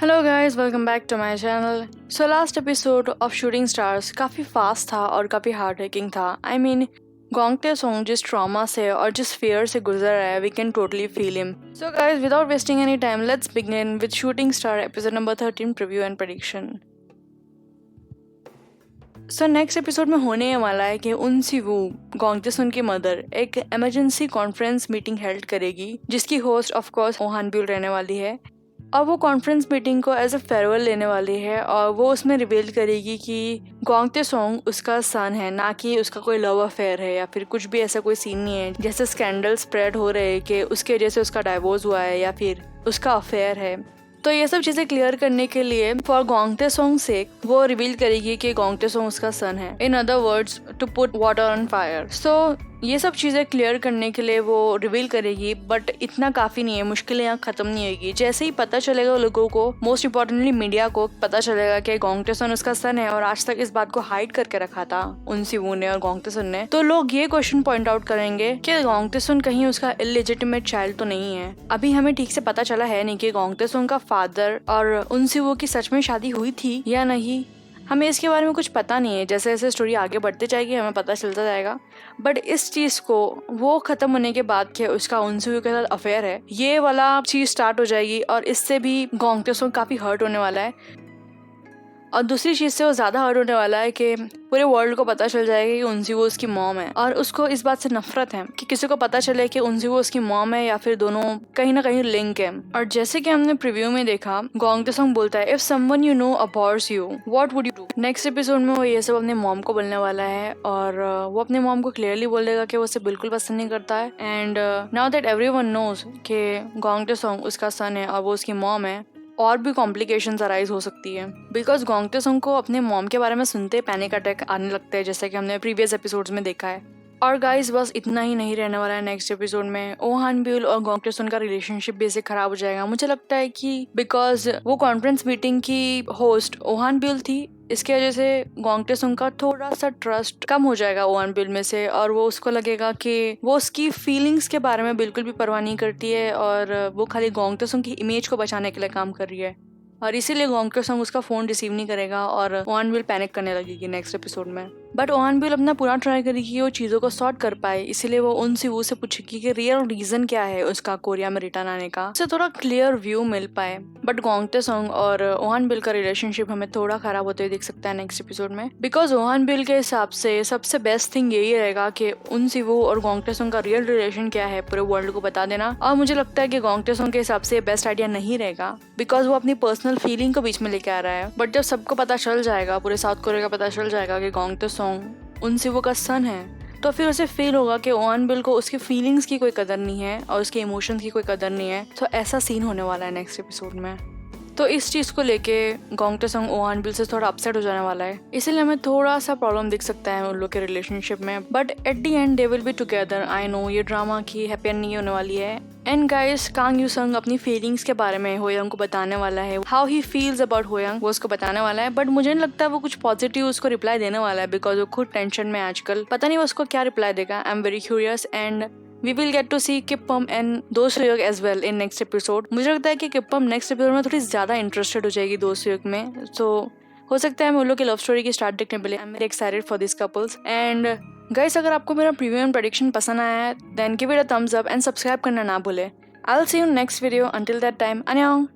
Hello guys, welcome back to my channel. So last episode of shooting stars काफ़ी fast था और काफ़ी heart breaking था। I mean Gong Tae Sung जिस trauma से और जिस फियर से गुजर रहा है, we can totally feel him. So guys, without wasting any time, let's begin with shooting star episode number 13 preview and prediction. So next episode में होने वाला है कि उन सिवू गोंगते सुन की मदर एक इमरजेंसी कॉन्फ्रेंस मीटिंग हेल्ड करेगी, जिसकी होस्ट ऑफ कोर्स ओहान ब्यूल रहने वाली है। और वो कॉन्फ्रेंस मीटिंग को एज अ फेयरवेल लेने वाली है और वो उसमें रिवील करेगी कि गोंगते सॉन्ग उसका सन है, ना कि उसका कोई लव अफेयर है या फिर कुछ भी ऐसा कोई सीन नहीं है जैसे स्कैंडल स्प्रेड हो रहे हैं कि उसके वजह से उसका डाइवोर्स हुआ है या फिर उसका अफेयर है। तो ये सब चीज़ें क्लियर करने के लिए फॉर गोंगते सॉन्ग से वो रिवील करेगी कि गोंगते सॉन्ग उसका सन है, in other words to put water on fire. So ये सब चीज़ें क्लियर करने के लिए वो रिवील करेगी, बट इतना काफ़ी नहीं है, मुश्किलें यहाँ ख़त्म नहीं होगी। जैसे ही पता चलेगा लोगों को, मोस्ट इम्पॉर्टेंटली मीडिया को पता चलेगा कि गोंगते सॉन्ग उसका सन है और आज तक इस बात को हाइड करके रखा था उन सिवू ने और गोंगते सॉन्ग ने, तो लोग ये क्वेश्चन पॉइंट आउट करेंगे कि गोंगते सॉन्ग कहीं उसका इलेजिटिमेट चाइल्ड तो नहीं है। अभी हमें ठीक से पता चला है नहीं कि गोंगते सॉन्ग का फादर और उन सिवू की सच में शादी हुई थी या नहीं। हमें इसके बारे में कुछ पता नहीं है। जैसे जैसे स्टोरी आगे बढ़ती जाएगी हमें पता चलता जाएगा, बट इस चीज़ को वो ख़त्म होने के बाद कि उसका उनसे के साथ अफेयर है, ये वाला चीज़ स्टार्ट हो जाएगी और इससे भी गोंगते सॉन्ग काफ़ी हर्ट होने वाला है। और दूसरी चीज़ से वो ज़्यादा हर्ट होने वाला है कि पूरे वर्ल्ड को पता चल जाएगा कि उनसी वो उसकी मॉम है और उसको इस बात से नफरत है कि किसी को पता चले कि उनसी वो उसकी मॉम है या फिर दोनों कहीं ना कहीं लिंक है। और जैसे कि हमने प्रीव्यू में देखा, गोंगते सॉन्ग बोलता है, if someone you know abhors you what would you do. Next episode में वो ये सब अपने मॉम को बोलने वाला है और वो अपने मॉम को क्लियरली बोलेगा कि वो उसे बिल्कुल पसंद नहीं करता है। And now that everyone knows कि गोंगते सॉन्ग उसका सन है और वो उसकी मॉम है, और भी कॉम्प्लिकेशंस अराइज हो सकती है, बिकॉज गोंगते सॉन्ग को अपने मॉम के बारे में सुनते पैनिक अटैक आने लगते हैं, जैसे कि हमने प्रीवियस एपिसोड्स में देखा है। और गाइस, बस इतना ही नहीं रहने वाला है नेक्स्ट एपिसोड में। ओहान ब्यूल और गोंगते सॉन्ग का रिलेशनशिप भी ऐसे खराब हो जाएगा। मुझे लगता है कि बिकॉज वो कॉन्फ्रेंस मीटिंग की होस्ट ओहान ब्यूल थी, इसकी वजह से गोंगते सॉन्ग का थोड़ा सा ट्रस्ट कम हो जाएगा ओहान ब्यूल में से, और वो उसको लगेगा कि वो उसकी फीलिंग्स के बारे में बिल्कुल भी परवाह नहीं करती है और वो खाली गोंगते सॉन्ग की इमेज को बचाने के लिए काम कर रही है। और इसीलिए गोंगते सॉन्ग उसका फोन रिसीव नहीं करेगा और ओहान ब्यूल पैनिक करने लगेगी नेक्स्ट एपिसोड में। बट ओहान ब्यूल अपना पूरा ट्राई करेगी कि वो चीज़ों को सॉर्ट कर पाए, इसीलिए वो उन सिवू से पूछेगी कि रियल रीजन क्या है उसका कोरिया में रिटर्न आने का, उससे थोड़ा क्लियर व्यू मिल पाए। बट गोंगते सॉन्ग और ओहान ब्यूल का रिलेशनशिप हमें थोड़ा खराब होते हुए दिख सकता है नेक्स्ट एपिसोड में, बिकॉज ओहान ब्यूल के हिसाब से सबसे बेस्ट थिंग यही रहेगा कि उन सिवू और गोंगते सॉन्ग का रियल रिलेशन क्या है पूरे वर्ल्ड को बता देना। और मुझे लगता है कि गोंगते सॉन्ग के हिसाब से बेस्ट आइडिया नहीं रहेगा, बिकॉज वो अपनी पर्सनल फीलिंग को बीच में लेके आ रहा है। बट जब सबको पता चल जाएगा, पूरे साउथ कोरिया का पता चल जाएगा कि गोंगते सॉन्ग उन सिवू का सन है, तो फिर उसे फील होगा कि ओहान ब्यूल को उसकी फीलिंग्स की कोई कदर नहीं है और उसके इमोशंस की कोई कदर नहीं है। तो ऐसा सीन होने वाला है नेक्स्ट एपिसोड में। तो इस चीज़ को लेके गोंगते सॉन्ग ओहान ब्यूल से थोड़ा अपसेट हो जाने वाला है, इसीलिए हमें थोड़ा सा प्रॉब्लम दिख सकता है उन लोग के रिलेशनशिप में। But at the and they will be together. I know ये ड्रामा की हैप्पी एंड नहीं होने वाली है। एंड गाइस, कांग यू संग अपनी फीलिंग्स के बारे में होयंग को बताने वाला है, हाउ ही फील्स अबाउट होयंग वो उसको बताने वाला है। बट मुझे नहीं लगता वो कुछ पॉजिटिव उसको रिप्लाई देने वाला है, बिकॉज वो खुद टेंशन में आजकल, पता नहीं वो उसको क्या रिप्लाई देगा। आई am very curious and we will get to see Kippam and Do Suyok as well in next episode। मुझे लगता है कि किप्पम नेक्स्ट एपिसोड में थोड़ी ज़्यादा इंटरेस्टेड हो जाएगी दो सुयोग में, तो हो सकता है हम उन लोग की लव स्टोरी की स्टार्ट देखने के लिए। I am very excited for this couples. And guys, अगर आपको मेरा प्रीव्यू एंड प्रेडिक्शन पसंद आया है, then give it a thumbs up and subscribe करना ना भूले। I will see you next video. Until that time, अन्योंग।